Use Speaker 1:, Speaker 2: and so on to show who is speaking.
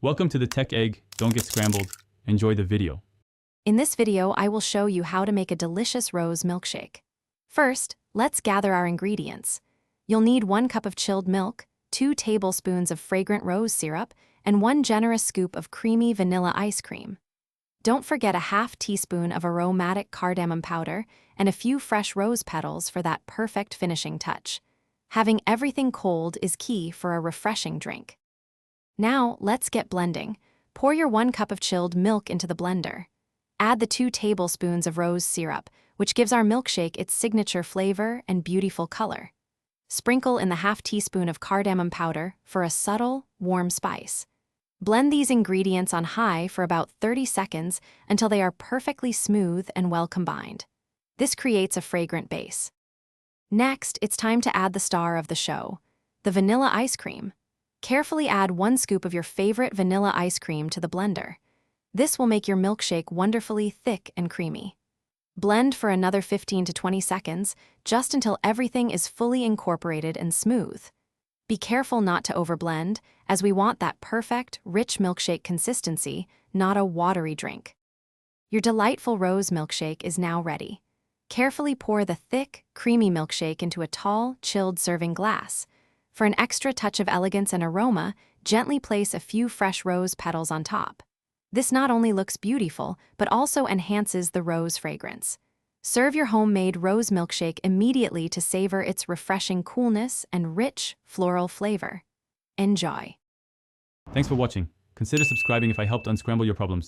Speaker 1: Welcome to the Tech Egg. Don't get scrambled. Enjoy the video.
Speaker 2: In this video, I will show you how to make a delicious rose milkshake. First, let's gather our ingredients. You'll need 1 cup of chilled milk, 2 tablespoons of fragrant rose syrup, and 1 generous scoop of creamy vanilla ice cream. Don't forget a half teaspoon of aromatic cardamom powder and a few fresh rose petals for that perfect finishing touch. Having everything cold is key for a refreshing drink. Now, let's get blending. Pour your 1 cup of chilled milk into the blender. Add the 2 tablespoons of rose syrup, which gives our milkshake its signature flavor and beautiful color. Sprinkle in the half teaspoon of cardamom powder for a subtle, warm spice. Blend these ingredients on high for about 30 seconds until they are perfectly smooth and well combined. This creates a fragrant base. Next, it's time to add the star of the show, the vanilla ice cream. Carefully add 1 scoop of your favorite vanilla ice cream to the blender. This will make your milkshake wonderfully thick and creamy. Blend for another 15 to 20 seconds, just until everything is fully incorporated and smooth. Be careful not to overblend, as we want that perfect, rich milkshake consistency, not a watery drink. Your delightful rose milkshake is now ready. Carefully pour the thick, creamy milkshake into a tall, chilled serving glass. For an extra touch of elegance and aroma, gently place a few fresh rose petals on top. This not only looks beautiful, but also enhances the rose fragrance. Serve your homemade rose milkshake immediately to savor its refreshing coolness and rich, floral flavor. Enjoy.
Speaker 1: Thanks for watching. Consider subscribing if I helped unscramble your problems.